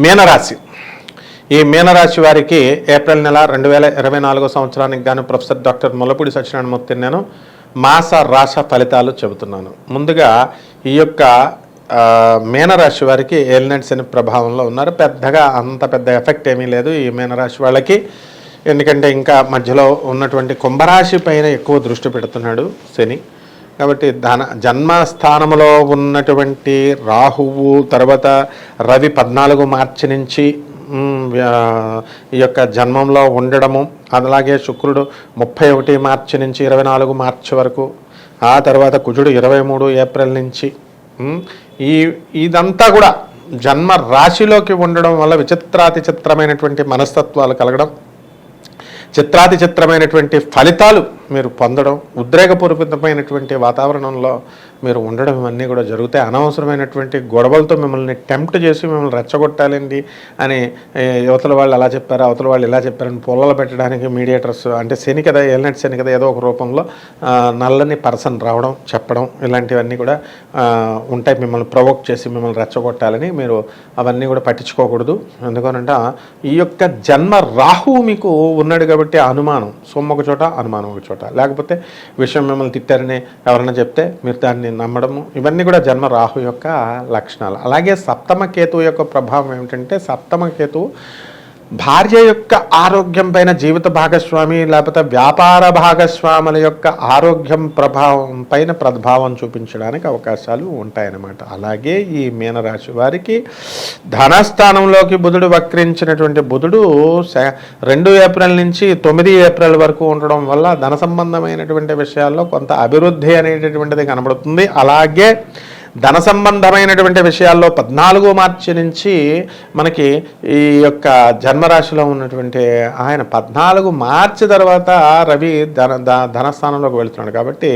మీనరాశి. ఈ మీనరాశి వారికి ఏప్రిల్ నెల 2024 సంవత్సరానికి గాను ప్రొఫెసర్ డాక్టర్ ముల్లపూడి సత్యనారాయణమూర్తి నేను మాస రాశ ఫలితాలు చెబుతున్నాను. ముందుగా ఈ యొక్క మీనరాశి వారికి ఏలినాటి శని ప్రభావంలో ఉన్నారు. పెద్దగా అంత పెద్ద ఎఫెక్ట్ ఏమీ లేదు ఈ మీనరాశి వాళ్ళకి. ఎందుకంటే ఇంకా మధ్యలో ఉన్నటువంటి కుంభరాశి పైన ఎక్కువ దృష్టి పెడుతున్నాడు శని. కాబట్టి జన్మస్థానంలో ఉన్నటువంటి రాహువు, తర్వాత రవి 14 మార్చి నుంచి ఈ యొక్క జన్మంలో ఉండడము, అలాగే శుక్రుడు 31 మార్చి నుంచి 24 మార్చి వరకు, ఆ తర్వాత కుజుడు 23 ఏప్రిల్ నుంచి, ఇదంతా కూడా జన్మ రాశిలోకి ఉండడం వల్ల విచిత్రమైనటువంటి మనస్తత్వాలు కలగడం, చిత్రమైనటువంటి ఫలితాలు మీరు పొందడం, ఉద్రేకపూరితమైనటువంటి వాతావరణంలో మీరు ఉండడం, ఇవన్నీ కూడా జరుగుతాయి. అనవసరమైనటువంటి గొడవలతో మిమ్మల్ని టెంప్ట్ చేసి మిమ్మల్ని రెచ్చగొట్టాలండి అని యువతల వాళ్ళు అలా చెప్పారు, అవతల వాళ్ళు ఇలా చెప్పారని పొల్లలు పెట్టడానికి మీడియేటర్స్, అంటే శని కదా, ఏలినాటి శని కదా, ఏదో ఒక రూపంలో నల్లని పర్సన్ రావడం, చెప్పడం, ఇలాంటివన్నీ కూడా ఉంటాయి. మిమ్మల్ని ప్రొవోక్ చేసి మిమ్మల్ని రెచ్చగొట్టాలని మీరు అవన్నీ కూడా పట్టించుకోకూడదు. ఎందుకనంటే ఈ యొక్క జన్మ రాహువు మీకు ఉన్నాడు కాబట్టి అనుమానం సొమ్ము ఒక చోట, అనుమానం ఒక చోట, లేకపోతే విషయం మిమ్మల్ని తిట్టారని ఎవరైనా చెప్తే మీరు దాన్ని నమ్మడము, ఇవన్నీ కూడా జన్మ రాహు యొక్క లక్షణాలు. అలాగే సప్తమ కేతువు యొక్క ప్రభావం ఏమిటంటే, సప్తమ కేతువు భార్య యొక్క ఆరోగ్యం పైన, జీవిత భాగస్వామి లేకపోతే వ్యాపార భాగస్వాముల యొక్క ఆరోగ్యం ప్రభావం చూపించడానికి అవకాశాలు ఉంటాయన్నమాట. అలాగే ఈ మీనరాశి వారికి ధనస్థానంలోకి బుధుడు వక్రించినటువంటి బుధుడు 2 ఏప్రిల్ నుంచి 9 ఏప్రిల్ వరకు ఉండడం వల్ల ధన సంబంధమైనటువంటి విషయాల్లో కొంత అభివృద్ధి అనేటటువంటిది కనబడుతుంది. అలాగే ధన సంబంధమైనటువంటి విషయాల్లో 14 మార్చి నుంచి మనకి ఈ యొక్క జన్మరాశిలో ఉన్నటువంటి ఆయన 14 మార్చి తర్వాత రవి ధనస్థానంలోకి వెళుతున్నాడు. కాబట్టి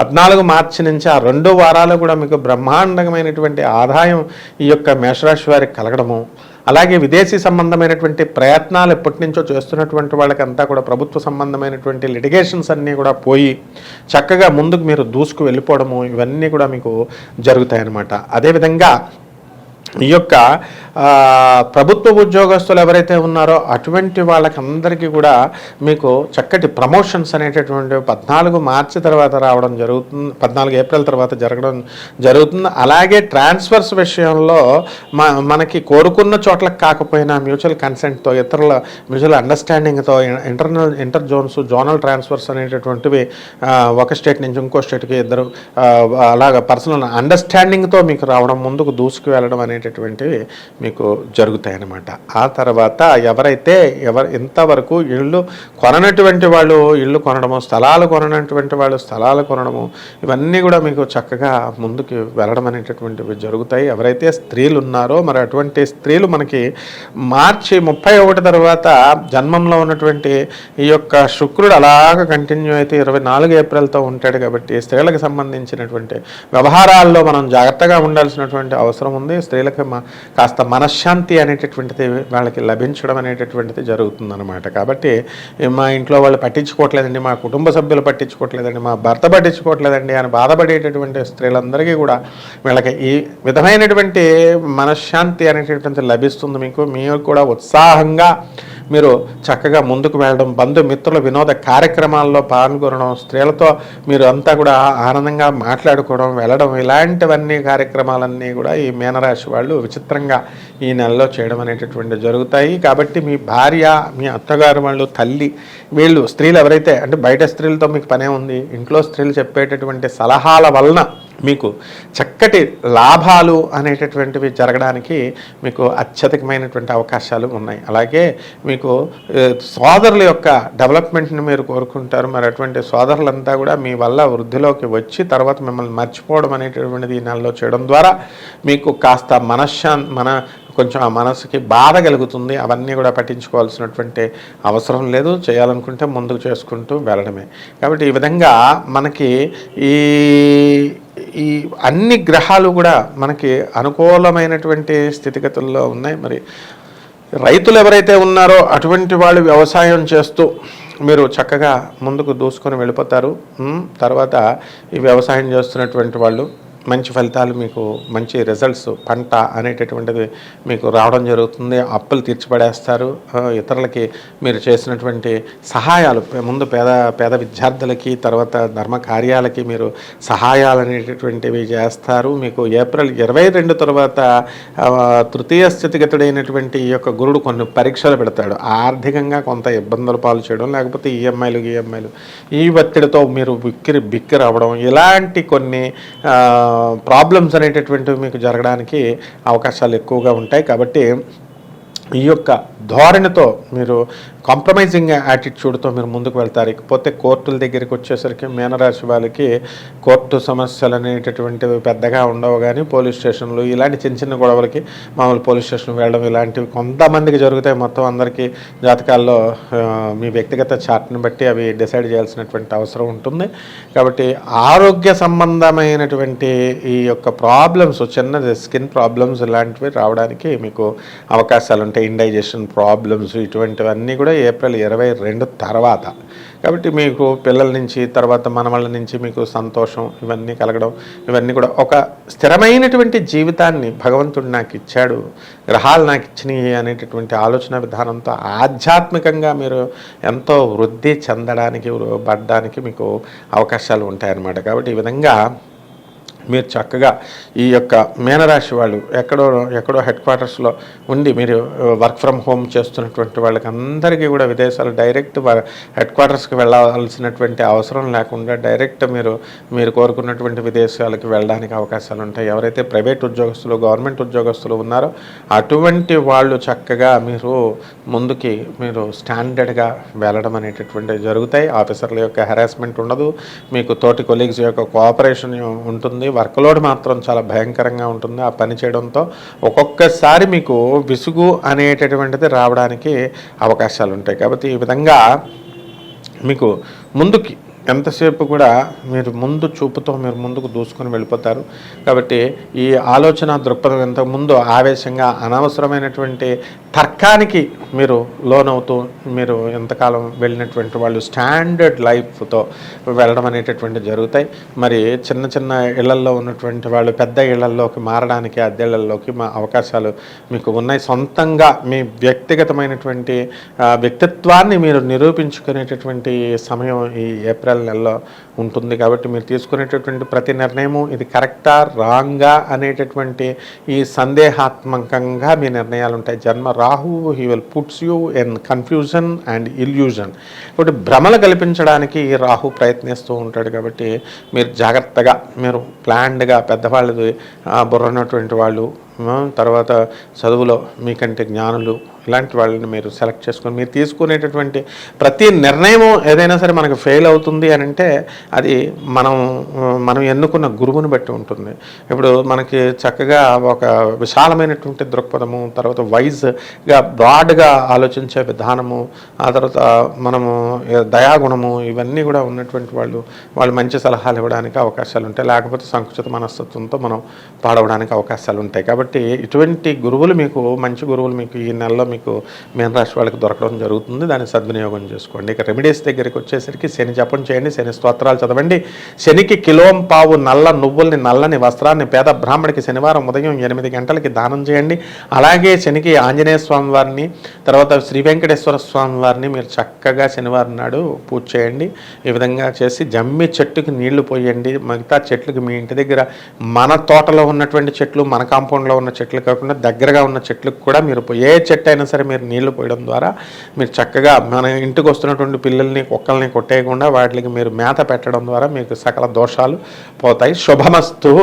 14 మార్చి నుంచి ఆ 2 వారాలు కూడా మీకు బ్రహ్మాండమైనటువంటి ఆదాయం ఈ యొక్క మేషరాశి వారికి కలగడము, అలాగే విదేశీ సంబంధమైనటువంటి ప్రయత్నాలు ఎప్పటి నుంచో చేస్తున్నటువంటి వాళ్ళకంతా కూడా ప్రభుత్వ సంబంధమైనటువంటి లిటిగేషన్స్ అన్నీ కూడా పోయి చక్కగా ముందుకు మీరు దూసుకు వెళ్ళిపోవడము, ఇవన్నీ కూడా మీకు జరుగుతాయన్నమాట. అదేవిధంగా ఈ యొక్క ప్రభుత్వ ఉద్యోగస్తులు ఎవరైతే ఉన్నారో అటువంటి వాళ్ళకందరికీ కూడా మీకు చక్కటి ప్రమోషన్స్ అనేటటువంటి 14 మార్చి తర్వాత రావడం జరుగుతుంది, 14 ఏప్రిల్ తర్వాత జరగడం జరుగుతుంది. అలాగే ట్రాన్స్ఫర్స్ విషయంలో మనకి కోరుకున్న చోట్లకు కాకపోయినా మ్యూచువల్ కన్సెంట్తో, ఇతరుల మ్యూచువల్ అండర్స్టాండింగ్తో ఇంటర్ జోనల్ ట్రాన్స్ఫర్స్ అనేటటువంటివి ఒక స్టేట్ నుంచి ఇంకో స్టేట్కి ఇద్దరు అలాగ పర్సనల్ అండర్స్టాండింగ్తో మీకు రావడం, ముందుకు దూసుకు వెళ్ళడం అనేటటువంటివి మీకు జరుగుతాయన్నమాట. ఆ తర్వాత ఎవరైతే ఇంతవరకు ఇళ్ళు కొననటువంటి వాళ్ళు ఇళ్ళు కొనడము, స్థలాలు కొననటువంటి వాళ్ళు స్థలాలు కొనడము, ఇవన్నీ కూడా మీకు చక్కగా ముందుకు వెళ్ళడం అనేటటువంటివి జరుగుతాయి. ఎవరైతే స్త్రీలు ఉన్నారో మరి అటువంటి స్త్రీలు మనకి మార్చి 31 తర్వాత జన్మంలో ఉన్నటువంటి ఈ యొక్క శుక్రుడు అలాగ కంటిన్యూ అయితే 24 ఏప్రిల్తో ఉంటాడు. కాబట్టి స్త్రీలకు సంబంధించినటువంటి వ్యవహారాల్లో మనం జాగ్రత్తగా ఉండాల్సినటువంటి అవసరం ఉంది. స్త్రీలకు కాస్త మనశ్శాంతి అనేటటువంటిది వాళ్ళకి లభించడం అనేటటువంటిది జరుగుతుందన్నమాట. కాబట్టి మా ఇంట్లో వాళ్ళు పట్టించుకోవట్లేదండి, మా కుటుంబ సభ్యులు పట్టించుకోవట్లేదండి, మా భర్త పట్టించుకోవట్లేదండి అని బాధపడేటటువంటి స్త్రీలందరికీ కూడా వీళ్ళకి ఈ విధమైనటువంటి మనశ్శాంతి అనేటటువంటిది లభిస్తుంది. మీరు కూడా ఉత్సాహంగా మీరు చక్కగా ముందుకు వెళ్ళడం, బంధుమిత్రుల వినోద కార్యక్రమాల్లో పాల్గొనడం, స్త్రీలతో మీరు అంతా కూడా ఆనందంగా మాట్లాడుకోవడం, వెళ్ళడం, ఇలాంటివన్నీ కార్యక్రమాలన్నీ కూడా ఈ మీనరాశి వాళ్ళు విచిత్రంగా ఈ నెలలో చేయడం అనేటటువంటి జరుగుతాయి. కాబట్టి మీ భార్య, మీ అత్తగారు వాళ్ళు, తల్లి, వీళ్ళు స్త్రీలు ఎవరైతే, అంటే బయట స్త్రీలతో మీకు పనే ఉంది, ఇంట్లో స్త్రీలు చెప్పేటటువంటి సలహాల వలన మీకు చక్కటి లాభాలు అనేటటువంటివి జరగడానికి మీకు అత్యధికమైనటువంటి అవకాశాలు ఉన్నాయి. అలాగే మీకు సోదరుల యొక్క డెవలప్మెంట్ని మీరు కోరుకుంటారు. మరి అటువంటి సోదరులంతా కూడా మీ వల్ల వృద్ధిలోకి వచ్చి తర్వాత మిమ్మల్ని మర్చిపోవడం అనేటటువంటిది ఈ నెలలో చేయడం ద్వారా మీకు కాస్త కొంచెం ఆ మనసుకి బాధ కలుగుతుంది. అవన్నీ కూడా పట్టించుకోవాల్సినటువంటి అవసరం లేదు. చేయాలనుకుంటే ముందుకు చేసుకుంటూ వెళ్ళడమే. కాబట్టి ఈ విధంగా మనకి ఈ అన్ని గ్రహాలు కూడా మనకి అనుకూలమైనటువంటి స్థితిగతుల్లో ఉన్నాయి. మరి రైతులు ఎవరైతే ఉన్నారో అటువంటి వాళ్ళు వ్యవసాయం చేస్తూ మీరు చక్కగా ముందుకు దూసుకొని వెళ్ళిపోతారు. తర్వాత ఈ వ్యవసాయం చేస్తున్నటువంటి వాళ్ళు మంచి ఫలితాలు మీకు మంచి రిజల్ట్స్ పంట అనేటటువంటిది మీకు రావడం జరుగుతుంది. అప్పులు తీర్చిపడేస్తారు. ఇతరులకి మీరు చేసినటువంటి సహాయాలు ముందు పేద విద్యార్థులకి, తర్వాత ధర్మ కార్యాలకి మీరు సహాయాలు అనేటటువంటివి చేస్తారు. మీకు ఏప్రిల్ 22 తర్వాత తృతీయ స్థితిగతుడైనటువంటి ఈ యొక్క గురుడు కొన్ని పరీక్షలు పెడతాడు. ఆర్థికంగా కొంత ఇబ్బందులు పాలు చేయడం, లేకపోతే ఈఎంఐలు ఈ ఒత్తిడితో మీరు బిక్కిరి అవ్వడం, ఇలాంటి కొన్ని ప్రాబ్లమ్స్ అనేటటువంటివి మీకు జరగడానికి అవకాశాలు ఎక్కువగా ఉంటాయి. కాబట్టి ఈ యొక్క ధోరణితో మీరు కాంప్రమైజింగ్ యాటిట్యూడ్తో మీరు ముందుకు వెళ్తారు. ఇకపోతే కోర్టుల దగ్గరికి వచ్చేసరికి మీనరాశి వాళ్ళకి కోర్టు సమస్యలు అనేటటువంటివి పెద్దగా ఉండవు, కానీ పోలీస్ స్టేషన్లు ఇలాంటి చిన్న గొడవలకి మామూలు పోలీస్ స్టేషన్ వెళ్ళడం ఇలాంటివి కొంతమందికి జరుగుతాయి. మొత్తం అందరికీ జాతకాల్లో మీ వ్యక్తిగత చార్ట్ని బట్టి అవి డిసైడ్ చేయాల్సినటువంటి అవసరం ఉంటుంది. కాబట్టి ఆరోగ్య సంబంధమైనటువంటి ఈ యొక్క ప్రాబ్లమ్స్, చిన్న స్కిన్ ప్రాబ్లమ్స్ ఇలాంటివి రావడానికి మీకు అవకాశాలు ఉంటాయి. ఇండైజెషన్ ప్రాబ్లమ్స్ ఇటువంటివన్నీ కూడా ఏప్రిల్ 22 తర్వాత. కాబట్టి మీకు పిల్లల నుంచి, తర్వాత మనవాళ్ళ నుంచి మీకు సంతోషం ఇవన్నీ కలగడం, ఇవన్నీ కూడా ఒక స్థిరమైనటువంటి జీవితాన్ని భగవంతుడు నాకు ఇచ్చాడు, గ్రహాలు నాకు ఇచ్చినాయి అనేటటువంటి ఆలోచన విధానంతో ఆధ్యాత్మికంగా మీరు ఎంతో వృద్ధి చెందడానికి పడడానికి మీకు అవకాశాలు ఉంటాయన్నమాట. కాబట్టి ఈ విధంగా మీరు చక్కగా ఈ యొక్క మీనరాశి వాళ్ళు ఎక్కడో హెడ్ క్వార్టర్స్లో ఉండి మీరు వర్క్ ఫ్రమ్ హోమ్ చేస్తున్నటువంటి వాళ్ళకి అందరికీ కూడా విదేశాలు డైరెక్ట్ హెడ్ క్వార్టర్స్కి వెళ్ళాల్సినటువంటి అవసరం లేకుండా డైరెక్ట్ మీరు కోరుకున్నటువంటి విదేశాలకు వెళ్ళడానికి అవకాశాలు ఉంటాయి. ఎవరైతే ప్రైవేట్ ఉద్యోగస్తులు, గవర్నమెంట్ ఉద్యోగస్తులు ఉన్నారో అటువంటి వాళ్ళు చక్కగా ముందుకి మీరు స్టాండర్డ్గా వెళ్ళడం అనేటటువంటివి జరుగుతాయి. ఆఫీసర్ల యొక్క హెరాస్మెంట్ ఉండదు, మీకు తోటి కొలీగ్స్ యొక్క కోఆపరేషన్ ఉంటుంది. వర్క్లోడ్ మాత్రం చాలా భయంకరంగా ఉంటుంది. ఆ పని చేయడంతో ఒక్కొక్కసారి మీకు విసుగు అనేటటువంటిది రావడానికి అవకాశాలు ఉంటాయి. కాబట్టి ఈ విధంగా మీకు ముందుకి ఎంతసేపు కూడా మీరు ముందు చూపుతో మీరు ముందుకు దూసుకొని వెళ్ళిపోతారు. కాబట్టి ఈ ఆలోచన దృక్పథం ఇంతకుముందు ఆవేశంగా అనవసరమైనటువంటి తర్కానికి మీరు లోనవుతూ మీరు ఎంతకాలం వెళ్ళినటువంటి వాళ్ళు స్టాండర్డ్ లైఫ్తో వెళ్ళడం అనేటటువంటి జరుగుతాయి. మరి చిన్న ఇళ్లల్లో ఉన్నటువంటి వాళ్ళు పెద్ద ఇళ్లల్లోకి మారడానికి, అద్దెళ్లలోకి అవకాశాలు మీకు ఉన్నాయి. సొంతంగా మీ వ్యక్తిగతమైనటువంటి వ్యక్తిత్వాన్ని మీరు నిరూపించుకునేటటువంటి సమయం ఈ ఏప్రిల్ నెలలో ఉంటుంది. కాబట్టి మీరు తీసుకునేటటువంటి ప్రతి నిర్ణయము ఇది కరెక్టా రాంగా అనేటటువంటి ఈ సందేహాత్మకంగా మీ నిర్ణయాలు ఉంటాయి. జన్మ Rahu he will puts you in confusion and illusion. కాబట్టి భ్రమలు కల్పించడానికి ఈ రాహు ప్రయత్నిస్తూ ఉంటాడు. కాబట్టి మీరు జాగ్రత్తగా మీరు ప్లాన్డ్గా పెద్దవాళ్ళది బుర్రన్నటువంటి వాళ్ళు, తర్వాత చదువులో మీకంటే జ్ఞానులు ఇలాంటి వాళ్ళని మీరు సెలెక్ట్ చేసుకొని మీరు తీసుకునేటటువంటి ప్రతి నిర్ణయము ఏదైనా సరే మనకు ఫెయిల్ అవుతుంది అని అంటే అది మనం ఎన్నుకున్న గురువుని బట్టి ఉంటుంది. ఇప్పుడు మనకి చక్కగా ఒక విశాలమైనటువంటి దృక్పథము, తర్వాత వైజ్గా బ్రాడ్గా ఆలోచించే విధానము, ఆ తర్వాత మనము దయాగుణము ఇవన్నీ కూడా ఉన్నటువంటి వాళ్ళు మంచి సలహాలు ఇవ్వడానికి అవకాశాలు ఉంటాయి. లేకపోతే సంకుచిత మనస్తత్వంతో మనం పాడవడానికి అవకాశాలు ఉంటాయి. కాబట్టి ఇటువంటి గురువులు మంచి గురువులు మీకు ఈ నెలలో మీకు మీనరాశి వాళ్ళకి దొరకడం జరుగుతుంది. దాన్ని సద్వినియోగం చేసుకోండి. ఇక రెమెడీస్ దగ్గరికి వచ్చేసరికి శని జపం చేయండి, శని స్తోత్రాలు చదవండి. శనికి కిలోం పావు నల్ల నువ్వుల్ని, నల్లని వస్త్రాన్ని పేద బ్రాహ్మడికి శనివారం ఉదయం 8 గంటలకి దానం చేయండి. అలాగే శనికి ఆంజనేయ స్వామి వారిని, తర్వాత శ్రీ వెంకటేశ్వర స్వామి వారిని మీరు చక్కగా శనివారం నాడు పూజ చేయండి. ఈ విధంగా చేసి జమ్మి చెట్టుకి నీళ్లు పోయండి. మిగతా చెట్లకి మీ ఇంటి దగ్గర మన తోటలో ఉన్నటువంటి చెట్లు, మన కాంపౌండ్లో ఉన్న చెట్లు కాకుండా దగ్గరగా ఉన్న చెట్లకు కూడా మీరు ఏ చెట్టు అయినా సరే మీరు నీళ్లు పోయడం ద్వారా మీరు చక్కగా మన ఇంటికి వస్తున్నటువంటి పిల్లల్ని, కుక్కల్ని కొట్టేయకుండా వాటికి మీరు మేత పెట్టడం ద్వారా మీకు సకల దోషాలు పోతాయి. శుభమస్తు.